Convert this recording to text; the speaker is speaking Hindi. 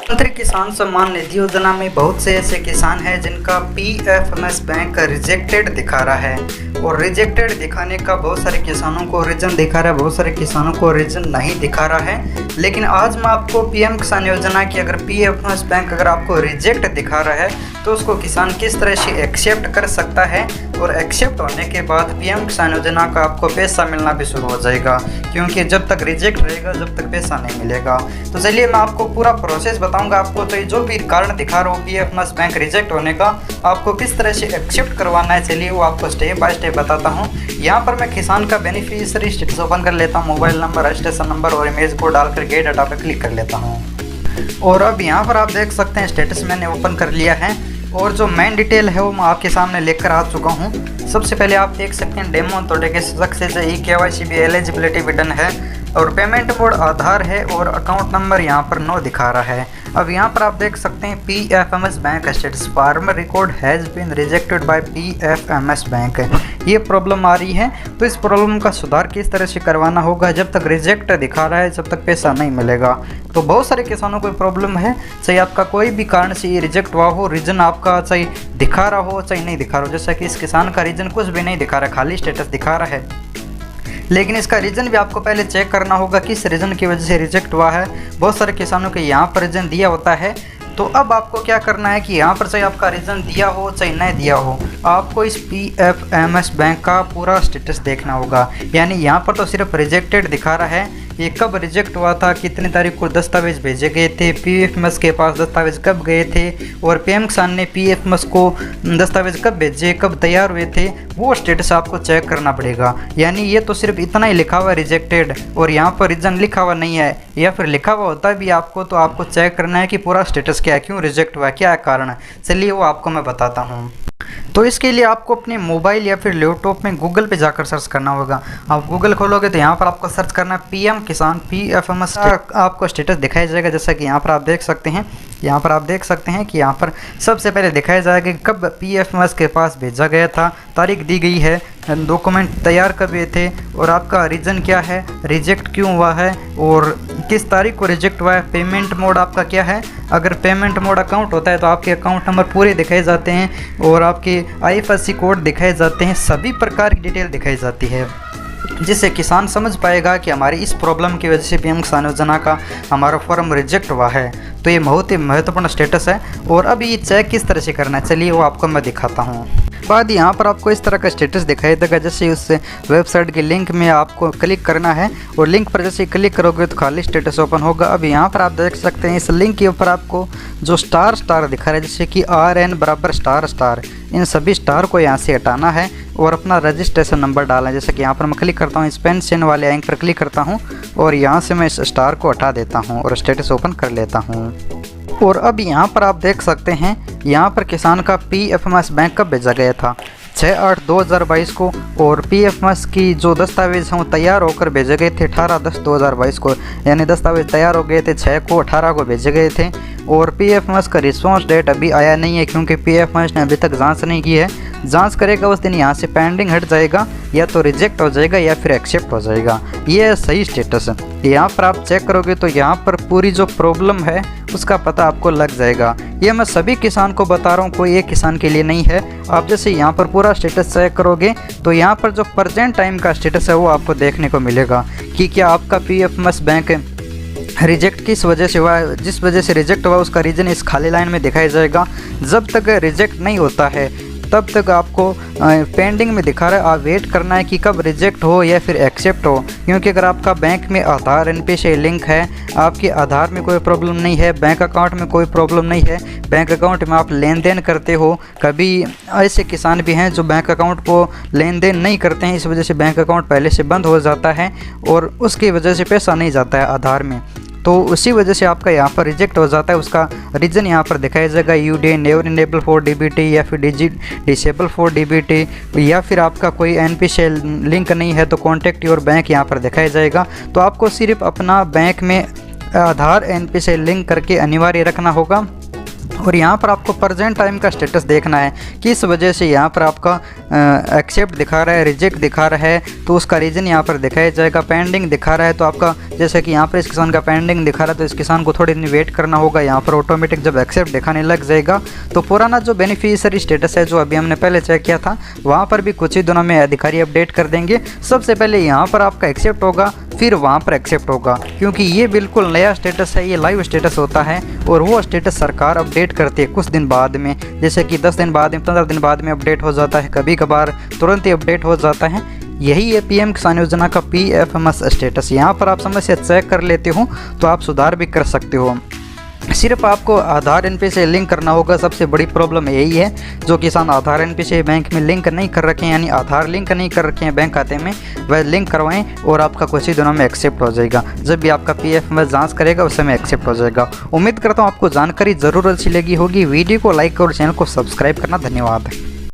प्रधानमंत्री किसान सम्मान निधि योजना में बहुत से ऐसे किसान हैं जिनका पीएफएमएस बैंक रिजेक्टेड दिखा रहा है और रिजेक्टेड दिखाने का बहुत सारे किसानों को रीज़न दिखा रहा है, बहुत सारे किसानों को रीज़न नहीं दिखा रहा है। लेकिन आज मैं आपको पीएम किसान योजना की अगर पीएफएमएस बैंक अगर आपको रिजेक्ट दिखा रहा है तो उसको किसान किस तरह से एक्सेप्ट कर सकता है और एक्सेप्ट होने के बाद पीएम किसान योजना का आपको पैसा मिलना भी शुरू हो जाएगा, क्योंकि जब तक रिजेक्ट रहेगा जब तक पैसा नहीं मिलेगा। तो चलिए मैं आपको पूरा प्रोसेस बताऊंगा आपको। तो जो भी कारण दिखा रहा हूँ पीएफएमएस बैंक रिजेक्ट होने का, आपको किस तरह से एक्सेप्ट करवाना है, चलिए वो आपको स्टेप बाय स्टेप बताता हूँ। यहाँ पर मैं किसान का बेनिफिशियरी स्टेटस ओपन कर लेता हूँ, मोबाइल नंबर, रजिस्ट्रेशन नंबर और इमेज को डालकर गेट डाटा पर क्लिक कर लेता हूँ। और अब यहाँ पर आप देख सकते हैं स्टेटस मैंने ओपन कर लिया है और जो मेन डिटेल है वो मैं आपके सामने लेकर आ चुका हूँ। सबसे पहले आप देख सकते हैं डेमो सक्सेस है, KYC भी एलिजिबिलिटी भी डन है और पेमेंट मोड आधार है और अकाउंट नंबर यहाँ पर 9 दिखा रहा है। अब यहाँ पर आप देख सकते हैं PFMS bank status farmer record has been rejected by PFMS bank, ये प्रॉब्लम आ रही है। तो इस प्रॉब्लम का सुधार किस तरह से करवाना होगा, जब तक रिजेक्ट दिखा रहा है जब तक पैसा नहीं मिलेगा। तो बहुत सारे किसानों को प्रॉब्लम है, चाहे आपका कोई भी कारण से ये रिजेक्ट हुआ हो, रीजन आपका चाहे दिखा रहा हो चाहे नहीं दिखा रहा हो। जैसा कि इस किसान का रीजन कुछ भी नहीं दिखा रहा, खाली स्टेटस दिखा रहा है, लेकिन इसका रीज़न भी आपको पहले चेक करना होगा किस रीज़न की वजह से रिजेक्ट हुआ है। बहुत सारे किसानों के यहाँ पर रीज़न दिया होता है। तो अब आपको क्या करना है कि यहाँ पर चाहे आपका रीज़न दिया हो चाहे नहीं दिया हो, आपको इस पीएफएमएस बैंक का पूरा स्टेटस देखना होगा। यानी यहाँ पर तो सिर्फ रिजेक्टेड दिखा रहा है, ये कब रिजेक्ट हुआ था, कितनी तारीख को दस्तावेज भेजे गए थे, पीएफएमएस के पास दस्तावेज कब गए थे और पीएम किसान ने पीएफएमएस को दस्तावेज कब भेजे, कब तैयार हुए थे, वो स्टेटस आपको चेक करना पड़ेगा। यानी ये तो सिर्फ इतना ही लिखा हुआ रिजेक्टेड और यहाँ पर रीज़न लिखा हुआ नहीं है, या फिर लिखा हुआ होता भी आपको तो आपको चेक करना है कि पूरा स्टेटस क्या है, क्यों रिजेक्ट हुआ, क्या है कारण। चलिए वो आपको मैं बताता हूँ। तो इसके लिए आपको अपने मोबाइल या फिर लैपटॉप में गूगल पे जाकर सर्च करना होगा। आप गूगल खोलोगे तो यहाँ पर आपको सर्च करना है पीएम किसान पीएफएमएस, आपको स्टेटस दिखाया जाएगा। जैसा कि यहाँ पर आप देख सकते हैं, यहाँ पर आप देख सकते हैं कि यहाँ पर सबसे पहले दिखाया जाएगा कि कब पीएफएमएस के पास भेजा गया था, तारीख दी गई है, डॉक्यूमेंट तैयार कब हुए थे और आपका रीज़न क्या है, रिजेक्ट क्यों हुआ है और किस तारीख को रिजेक्ट हुआ है, पेमेंट मोड आपका क्या है। अगर पेमेंट मोड अकाउंट होता है तो आपके अकाउंट नंबर पूरे दिखाए जाते हैं और आपके IFSC कोड दिखाए जाते हैं, सभी प्रकार की डिटेल दिखाई जाती है, जिससे किसान समझ पाएगा कि हमारी इस प्रॉब्लम की वजह से पीएम किसान योजना का हमारा फॉर्म रिजेक्ट हुआ है। तो ये बहुत ही महत्वपूर्ण स्टेटस है। और अब ये चेक किस तरह से करना है, चलिए वो आपको मैं दिखाता हूँ। बाद यहाँ पर आपको इस तरह का स्टेटस दिखाई देगा, जैसे उस वेबसाइट के लिंक में आपको क्लिक करना है और लिंक पर जैसे क्लिक करोगे तो खाली स्टेटस ओपन होगा। अब यहाँ पर आप देख सकते हैं इस लिंक के ऊपर आपको जो स्टार दिखा रहा है, जैसे कि RN बराबर स्टार, इन सभी स्टार को यहाँ से हटाना है और अपना रजिस्ट्रेशन नंबर डालना है। जैसे कि यहाँ पर मैं क्लिक करता हूँ, इस पेंशन वाले एंक पर क्लिक करता हूँ और यहाँ से मैं इस स्टार को हटा देता हूँ और स्टेटस ओपन कर लेता हूँ। और अब यहाँ पर आप देख सकते हैं यहाँ पर किसान का पीएफएमएस बैंक कब भेजा गया था, 6/8/2022 को, और पीएफएमएस की जो दस्तावेज हैं वो तैयार होकर भेजे गए थे 18/10/2022 को। यानी दस्तावेज तैयार हो गए थे 6 को, 18 को भेजे गए थे। और पीएफएमएस का रिस्पॉन्स डेट अभी आया नहीं है, क्योंकि पीएफएमएस ने अभी तक जांच नहीं की है। जांच करेगा उस दिन यहाँ से पेंडिंग हट जाएगा, या तो रिजेक्ट हो जाएगा या फिर एक्सेप्ट हो जाएगा। ये सही स्टेटस है। यहाँ पर आप चेक करोगे तो यहाँ पर पूरी जो प्रॉब्लम है उसका पता आपको लग जाएगा। ये मैं सभी किसान को बता रहा हूँ, कोई एक किसान के लिए नहीं है। आप जैसे यहाँ पर पूरा स्टेटस चेक करोगे तो यहाँ पर जो प्रेजेंट टाइम का स्टेटस है वो आपको देखने को मिलेगा कि क्या आपका पीएफएमएस बैंक रिजेक्ट किस वजह से हुआ, जिस वजह से रिजेक्ट हुआ उसका रीज़न इस खाली लाइन में दिखाया जाएगा। जब तक रिजेक्ट नहीं होता है तब तक आपको पेंडिंग में दिखा रहा है, आप वेट करना है कि कब रिजेक्ट हो या फिर एक्सेप्ट हो। क्योंकि अगर आपका बैंक में आधार NPS लिंक है, आपके आधार में कोई प्रॉब्लम नहीं है, बैंक अकाउंट में कोई प्रॉब्लम नहीं है, बैंक अकाउंट में आप लेन देन करते हो, कभी ऐसे किसान भी हैं जो बैंक अकाउंट को लेन देन नहीं करते हैं, इस वजह से बैंक अकाउंट पहले से बंद हो जाता है और उसकी वजह से पैसा नहीं जाता है आधार में, तो उसी वजह से आपका यहाँ पर रिजेक्ट हो जाता है। उसका रीज़न यहाँ पर दिखाया जाएगा, UD never enable for DBT या फिर डिसेबल फॉर DBT, या फिर आपका कोई NPS लिंक नहीं है तो कॉन्टैक्ट योर बैंक यहाँ पर दिखाया जाएगा। तो आपको सिर्फ अपना बैंक में आधार NPS लिंक करके अनिवार्य रखना होगा और यहाँ पर आपको प्रेजेंट टाइम का स्टेटस देखना है, किस वजह से यहाँ पर आपका एक्सेप्ट दिखा रहा है, रिजेक्ट दिखा रहा है, तो उसका रीज़न यहाँ पर दिखाया जाएगा। पेंडिंग दिखा रहा है तो आपका जैसे कि यहाँ पर इस किसान का पेंडिंग दिखा रहा है तो इस किसान को थोड़ी दिन वेट करना होगा। यहाँ पर ऑटोमेटिक जब एक्सेप्ट दिखाने लग जाएगा तो पुराना जो बेनिफिशियरी स्टेटस है जो अभी हमने पहले चेक किया था वहाँ पर भी कुछ ही दिनों में अधिकारी अपडेट कर देंगे। सबसे पहले यहाँ पर आपका एक्सेप्ट होगा, फिर वहाँ पर एक्सेप्ट होगा, क्योंकि ये बिल्कुल नया स्टेटस है, ये लाइव स्टेटस होता है और वो स्टेटस सरकार अपडेट करती है कुछ दिन बाद में, जैसे कि 10 दिन बाद में, 15 दिन बाद में अपडेट हो जाता है, कभी कभार तुरंत ही अपडेट हो जाता है। यही है पीएम किसान योजना का PFMS स्टेटस। यहाँ पर आप समस्या चेक कर लेते हो तो आप सुधार भी कर सकते हो। सिर्फ आपको आधार NP से लिंक करना होगा। सबसे बड़ी प्रॉब्लम यही है, जो किसान आधार NP से बैंक में लिंक नहीं कर रखे हैं, यानी आधार लिंक नहीं कर रखे हैं बैंक खाते में, वह लिंक करवाएं और आपका कुछ ही दिनों में एक्सेप्ट हो जाएगा। जब भी आपका PFMS जांच करेगा उस समय एक्सेप्ट हो जाएगा। उम्मीद करता हूँ आपको जानकारी ज़रूर अच्छी लगी होगी। वीडियो को लाइक और चैनल को सब्सक्राइब करना। धन्यवाद।